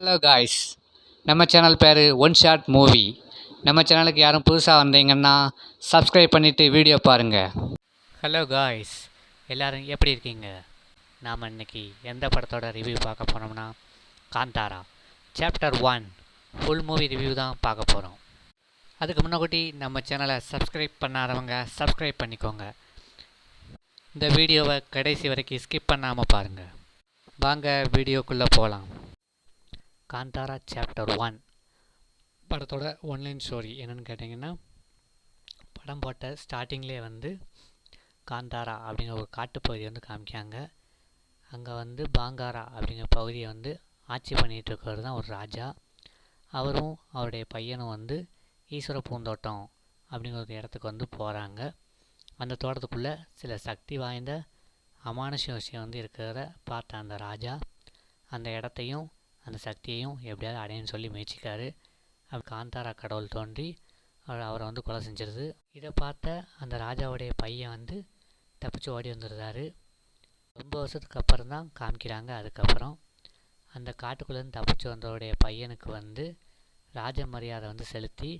Hello guys, நம்ம channel பேர் one shot movie. நம்ம சேனலுக்கு யாரும் புதுசாக வந்தீங்கன்னா சப்ஸ்கிரைப் பண்ணிவிட்டு வீடியோ பாருங்கள். ஹலோ காய்ஸ், எல்லோரும் எப்படி இருக்கீங்க? நாம் இன்றைக்கி எந்த படத்தோட ரிவ்யூ பார்க்க போனோம்னா Kantara chapter 1 full movie review தான் பார்க்க போகிறோம். அதுக்கு முன்னாடி நம்ம சேனலை சப்ஸ்கிரைப் பண்ணாதவங்க சப்ஸ்கிரைப் பண்ணிக்கோங்க. இந்த வீடியோவை கடைசி வரைக்கும் ஸ்கிப் பண்ணாமல் பாருங்கள். வாங்க வீடியோக்குள்ளே போகலாம். காந்தாரா சாப்டர் 1 படத்தோட ஒன்லைன் ஸ்டோரி என்னென்னு கேட்டிங்கன்னா, படம் போட்ட ஸ்டார்டிங்லேயே காந்தாரா அப்படிங்கிற ஒரு காட்டுப்பகுதி காமிக்காங்க. அங்கே பாங்காரா அப்படிங்கிற பகுதியை ஆட்சி பண்ணிகிட்டு இருக்கிறது தான் ஒரு ராஜா. அவரும் அவருடைய பையனும் ஈஸ்வர பூந்தோட்டம் அப்படிங்கிற ஒரு இடத்துக்கு போகிறாங்க. அந்த தோட்டத்துக்குள்ளே சில சக்தி வாய்ந்த அமானுஷ விஷயம் இருக்கிறத பார்த்த அந்த ராஜா அந்த இடத்தையும் அந்த சக்தியையும் எப்படியாவது அடையன்னு சொல்லி முயற்சிக்காரு. காந்தாரா கடவுள் தோன்றி அவரை கொலை செஞ்சிருது. இதை பார்த்த அந்த ராஜாவுடைய பையன் தப்பிச்சு ஓடி வந்துடுறாரு. ரொம்ப வருஷத்துக்கு அப்புறம் தான் காமிக்கிறாங்க. அதுக்கப்புறம் அந்த காட்டுக்குள்ளேருந்து தப்பிச்சு வந்தவருடைய பையனுக்கு ராஜ மரியாதை செலுத்தி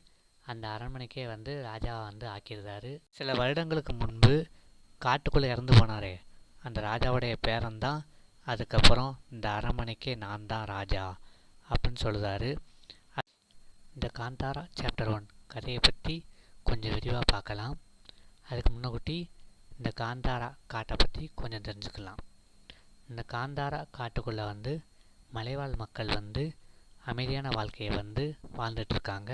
அந்த அரண்மனைக்கே ராஜாவை ஆக்கிடுறாரு. சில வருடங்களுக்கு முன்பு காட்டுக்குள்ளே இறந்து போனாரே அந்த ராஜாவுடைய பேரன்தான் அதுக்கப்புறம் இந்த அரண்மனைக்கே நான் தான் ராஜா அப்படின்னு சொல்லுறாரு. இந்த காந்தாரா சாப்டர் 1 கதையை பற்றி கொஞ்சம் விரிவாக பார்க்கலாம். அதுக்கு முன்னாடி இந்த காந்தாரா காட்டை பற்றி கொஞ்சம் தெரிஞ்சுக்கலாம். இந்த காந்தாரா காட்டுக்குள்ளே மலைவாழ் மக்கள் அமைதியான வாழ்க்கையை வாழ்ந்துட்டுருக்காங்க.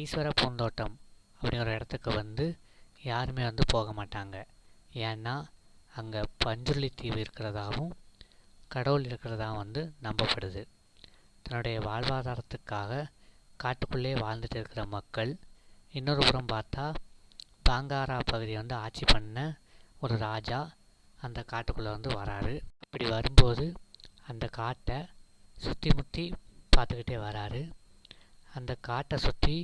ஈஸ்வர பூந்தோட்டம் அப்படிங்கிற இடத்துக்கு யாருமே போக மாட்டாங்க. ஏன்னா அங்கே பஞ்சுருளி தீவு இருக்கிறதாகவும் கடவுள் இருக்கிறதாகவும் நம்பப்படுது. தன்னுடைய வாழ்வாதாரத்துக்காக காட்டுக்குள்ளே வாழ்ந்துட்டு இருக்கிற மக்கள் இன்னொரு புறம் பார்த்தா பாங்காரா பகுதியை ஆட்சி பண்ண ஒரு ராஜா அந்த காட்டுக்குள்ளே வராரு. அப்படி வரும்போது அந்த காட்டை சுற்றி முற்றி பார்த்துக்கிட்டே வராரு. அந்த காட்டை சுற்றி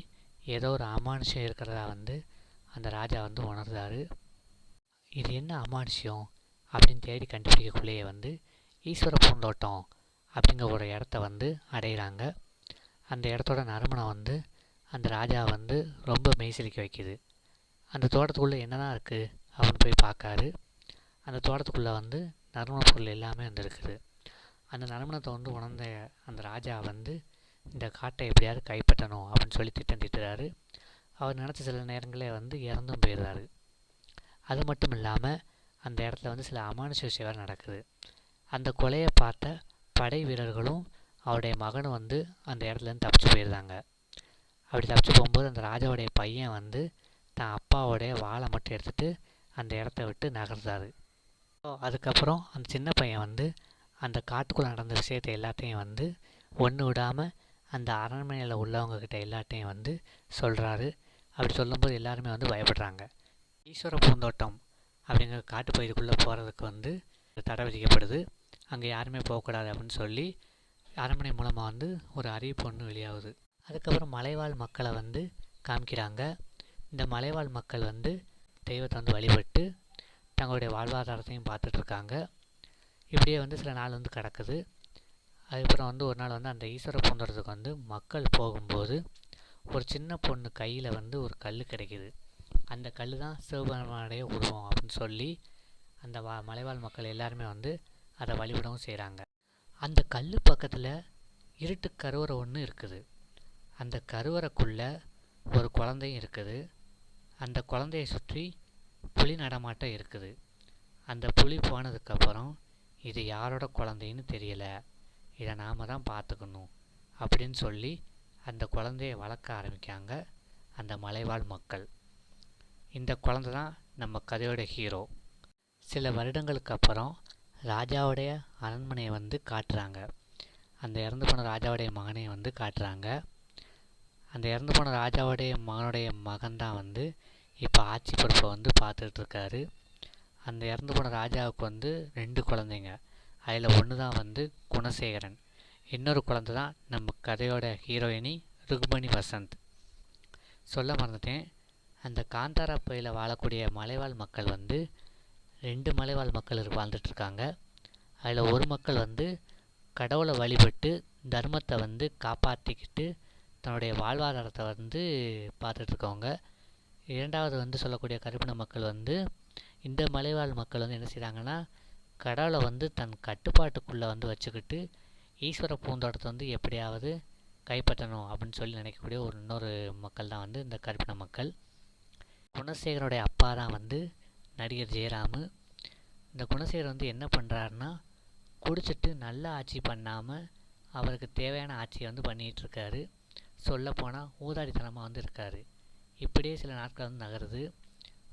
ஏதோ ஒரு அமானுஷம் இருக்கிறதா அந்த ராஜா உணர்ந்தார். இது என்ன அமானுஷம் அப்படின்னு தேடி கண்டுபிடிக்கக்குள்ளேயே ஈஸ்வர பூந்தோட்டம் அப்படிங்கிற ஒரு இடத்த அடைகிறாங்க. அந்த இடத்தோட நறுமணம் அந்த ராஜா ரொம்ப மெய்சிலிக்க வைக்கிது. அந்த தோட்டத்துக்குள்ளே என்ன தான் இருக்குது அப்படின்னு போய் பார்க்காரு. அந்த தோட்டத்துக்குள்ளே நறுமண பொருள் எல்லாமே இருக்குது. அந்த நறுமணத்தை உணர்ந்த அந்த ராஜா இந்த காட்டை எப்படியாவது கைப்பற்றணும் அப்படின்னு சொல்லி திட்டம் தீட்டுறாரு. அவர் நினச்ச சில நேரங்களே இறந்தும் போயிடுறாரு. அது மட்டும் இல்லாமல் அந்த இடத்துல சில அமானுஷ விஷயம் நடக்குது. அந்த கொலையை பார்த்த படை வீரர்களும் அவருடைய மகனும் அந்த இடத்துலேருந்து தப்பிச்சு போயிருந்தாங்க. அப்படி தப்பிச்சு போகும்போது அந்த ராஜாவுடைய பையன் தான் அப்பாவோடைய வாளை மட்டும் எடுத்துகிட்டு அந்த இடத்த விட்டு நகர்ந்தார். அதுக்கப்புறம் அந்த சின்ன பையன் அந்த காட்டுக்குள்ளே நடந்த விஷயத்தை எல்லாத்தையும் ஒன்று விடாமல் அந்த அரண்மனையில் உள்ளவங்கக்கிட்ட எல்லாத்தையும் சொல்கிறாரு. அப்படி சொல்லும்போது எல்லாருமே பயப்படுறாங்க. ஈஸ்வர பூந்தோட்டம் அப்படிங்கிற காட்டுப்பகுதிக்குள்ளே போகிறதுக்கு தடை விதிக்கப்படுது. அங்கே யாருமே போகக்கூடாது அப்படின்னு சொல்லி அரண்மனை மூலமாக ஒரு அறிவிப்பு வெளியாகுது. அதுக்கப்புறம் மலைவாழ் மக்களை காமிக்கிறாங்க. இந்த மலைவாழ் மக்கள் தெய்வத்தை வழிபட்டு தங்களுடைய வாழ்வாதாரத்தையும் பார்த்துட்ருக்காங்க. இப்படியே சில நாள் கிடக்குது. அதுக்கப்புறம் ஒரு நாள் அந்த ஈஸ்வர பூந்தோட்டத்துக்கு மக்கள் போகும்போது ஒரு சின்ன பொண்ணு கையில் ஒரு கல் கிடைக்கிது. அந்த கல் தான் சிவபெருமானுடைய உருவம் அப்படின்னு சொல்லி அந்த மலைவாழ் மக்கள் எல்லாருமே அதை வழிபடவும் செய்கிறாங்க. அந்த கல் பக்கத்தில் இருட்டு கருவறை ஒன்று இருக்குது. அந்த கருவறைக்குள்ளே ஒரு குழந்தையும் இருக்குது. அந்த குழந்தையை சுற்றி புலி நடமாட்டம் இருக்குது. அந்த புலி போனதுக்கப்புறம் இது யாரோட குழந்தைன்னு தெரியலை, இதை நாம் தான் பார்த்துக்கணும் அப்படின்னு சொல்லி அந்த குழந்தையை வளர்க்க ஆரம்பிக்காங்க அந்த மலைவாழ் மக்கள். இந்த குழந்தை தான் நம்ம கதையோட ஹீரோ. சில வருடங்களுக்கு அப்புறம் ராஜாவுடைய அரண்மனையை காட்டுறாங்க. அந்த இறந்து போன ராஜாவுடைய மகனை காட்டுறாங்க. அந்த இறந்து போன ராஜாவுடைய மகனுடைய மகன்தான் இப்போ ஆட்சி பொறுப்பை பார்த்துட்ருக்காரு. அந்த இறந்து போன ராஜாவுக்கு 2 குழந்தைங்க. அதில் ஒன்று தான் குணசேகரன். இன்னொரு குழந்தை தான் நம்ம கதையோட ஹீரோயினி ருக்மணி வசந்த். சொல்ல மறந்துட்டேன், அந்த காந்தாரா பகுதியில் வாழக்கூடிய மலைவாழ் மக்கள் 2 மலைவாழ் மக்கள் வாழ்ந்துட்டுருக்காங்க. அதில் ஒரு மக்கள் கடவுளை வழிபட்டு தர்மத்தை வந்து காப்பாற்றிக்கிட்டு தன்னுடைய வாழ்வாதாரத்தை வந்து பார்த்துட்ருக்கவங்க. இரண்டாவது வந்து சொல்லக்கூடிய கருப்பின மக்கள் வந்து இந்த மலைவாழ் மக்கள் வந்து என்ன செய்கிறாங்கன்னா, கடவுளை வந்து தன் கட்டுப்பாட்டுக்குள்ளே வந்து வச்சுக்கிட்டு ஈஸ்வர பூந்தோட்டத்தை வந்து எப்படியாவது கைப்பற்றணும் அப்படின்னு சொல்லி நினைக்கக்கூடிய இன்னொரு மக்கள் தான் வந்து இந்த கருப்பின மக்கள். குணசேகரனுடைய அப்பா தான் வந்து நடிகர் ஜெயராமு. இந்த குணசேகர் வந்து என்ன பண்ணுறாருன்னா, குடிச்சிட்டு நல்ல ஆட்சி பண்ணாமல் அவருக்கு தேவையான ஆட்சியை வந்து பண்ணிகிட்ருக்காரு. சொல்லப்போனால் ஊதாரித்தனமாக வந்து இருக்கார். இப்படியே சில நாட்கள் வந்து நகருது.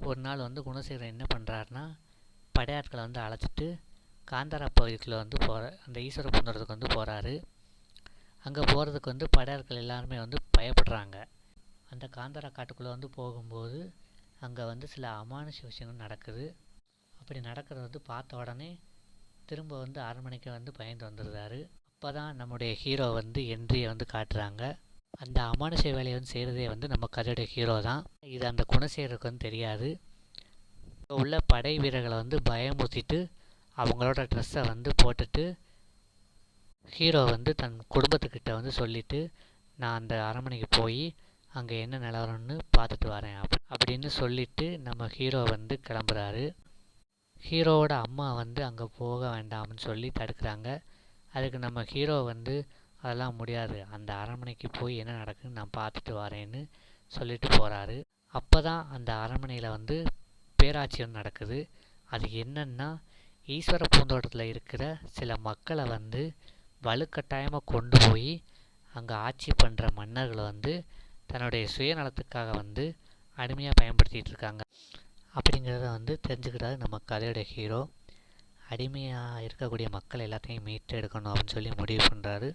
ஒரு நாள் வந்து குணசேகரன் என்ன பண்ணுறாருனா, படையாட்களை வந்து அழைச்சிட்டு காந்தாரா பகுதிக்குள்ளே வந்து அந்த ஈஸ்வர பூந்தோட்டத்துக்கு வந்து போகிறாரு. அங்கே போகிறதுக்கு வந்து படையாட்கள் எல்லாருமே வந்து பயப்படுறாங்க. அந்த காந்தாரா காட்டுக்குள்ளே வந்து போகும்போது அங்கே வந்து சில அமானுஷ விஷயங்கள் நடக்குது. அப்படி நடக்கிறத வந்து பார்த்த உடனே திரும்ப வந்து அரண்மனைக்கு வந்து பயந்து வந்துடுறாரு. அப்போ தான் நம்முடைய ஹீரோ வந்து என்ட்ரியை வந்து காட்டுறாங்க. அந்த அமானுஷ வேலையை வந்து செய்கிறதே வந்து நம்ம கதையுடைய ஹீரோ தான். இது அந்த குணசேகருக்கு வந்து தெரியாது. உள்ள படை வீரர்களை வந்து பயமுறுத்திட்டு அவங்களோட ட்ரெஸ்ஸை வந்து போட்டுட்டு ஹீரோ வந்து தன் குடும்பத்துக்கிட்ட வந்து சொல்லிவிட்டு, நான் அந்த அரண்மனைக்கு போய் அங்கே என்ன நிலவரம்னு பார்த்துட்டு வரேன் அப்படின்னு சொல்லிவிட்டு நம்ம ஹீரோ வந்து கிளம்புறாரு. ஹீரோவோட அம்மா வந்து அங்கே போக வேண்டாம்னு சொல்லி தடுக்கிறாங்க. அதுக்கு நம்ம ஹீரோ வந்து அதெல்லாம் முடியாது, அந்த அரண்மனைக்கு போய் என்ன நடக்குதுன்னு நான் பார்த்துட்டு வரேன்னு சொல்லிட்டு போகிறாரு. அப்போ தான் அந்த அரண்மனையில் வந்து பேராட்சி வந்து நடக்குது. அது என்னன்னா, ஈஸ்வர பூந்தோட்டத்தில் இருக்கிற சில மக்களை வந்து வலுக்கட்டாயமாக கொண்டு போய் அங்கே ஆட்சி பண்ணுற மன்னர்களை வந்து தன்னுடைய சுயநலத்துக்காக வந்து அடிமையாக பயன்படுத்திகிட்டு இருக்காங்க அப்படிங்கிறத வந்து தெரிஞ்சுக்கிறாரு நம்ம கதையோட ஹீரோ. அடிமையாக இருக்கக்கூடிய மக்கள் எல்லாத்தையும் மீட்டு எடுக்கணும் அப்படின்னு சொல்லி முடிவு பண்ணுறாரு.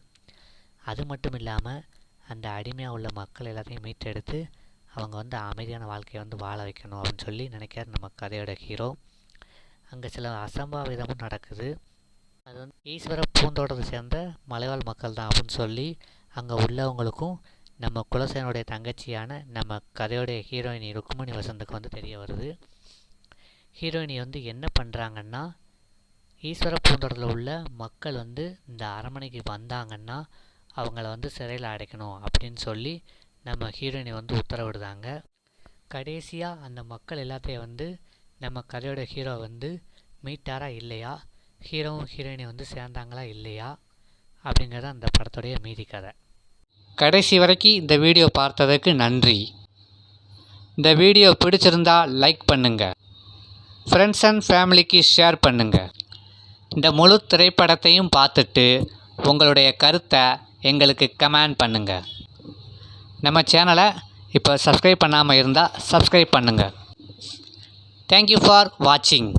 அது மட்டும் இல்லாமல் அந்த அடிமையாக உள்ள மக்கள் எல்லாத்தையும் மீட்டு எடுத்து அவங்க வந்து அமைதியான வாழ்க்கையை வந்து வாழ வைக்கணும் அப்படின்னு சொல்லி நினைக்கிறார் நம்ம கதையோட ஹீரோ. அங்கே சில அசம்பாவிதமும் நடக்குது. அது வந்து ஈஸ்வர பூந்தோட்டத்தை சேர்ந்த மலைவாழ் மக்கள் தான் அப்படின்னு சொல்லி அங்கே உள்ளவங்களுக்கும் நம்ம குலசேகரனுடைய தங்கச்சியான நம்ம கதையோடைய ஹீரோயினி ருக்மணி வசந்துக்கு வந்து தெரிய வருது. ஹீரோயினி வந்து என்ன பண்ணுறாங்கன்னா, ஈஸ்வர பூந்தோட்டத்தில் உள்ள மக்கள் வந்து இந்த அரண்மனைக்கு வந்தாங்கன்னா அவங்கள வந்து சிறையில் அடைக்கணும் அப்படின்னு சொல்லி நம்ம ஹீரோயினி வந்து உத்தரவிடுதாங்க. கடைசியாக அந்த மக்கள் எல்லாத்தையும் வந்து நம்ம கதையோட ஹீரோ வந்து மீட்டாரா இல்லையா, ஹீரோவும் ஹீரோயினி வந்து சேர்ந்தாங்களா இல்லையா அப்படிங்கிறது அந்த படத்துடைய மீதி கதை. கடைசி வரைக்கும் இந்த வீடியோ பார்த்ததுக்கு நன்றி. இந்த வீடியோ பிடிச்சிருந்தா லைக் பண்ணுங்கள், ஃப்ரெண்ட்ஸ் அண்ட் ஃபேமிலிக்கு ஷேர் பண்ணுங்கள். இந்த முழு திரைப்படத்தையும் பார்த்துட்டு உங்களுடைய கருத்தை எங்களுக்கு கமெண்ட் பண்ணுங்கள். நம்ம சேனலை இப்போ சப்ஸ்கிரைப் பண்ணாமல் இருந்தால் சப்ஸ்கிரைப் பண்ணுங்கள். தேங்க்யூ ஃபார் வாட்சிங்.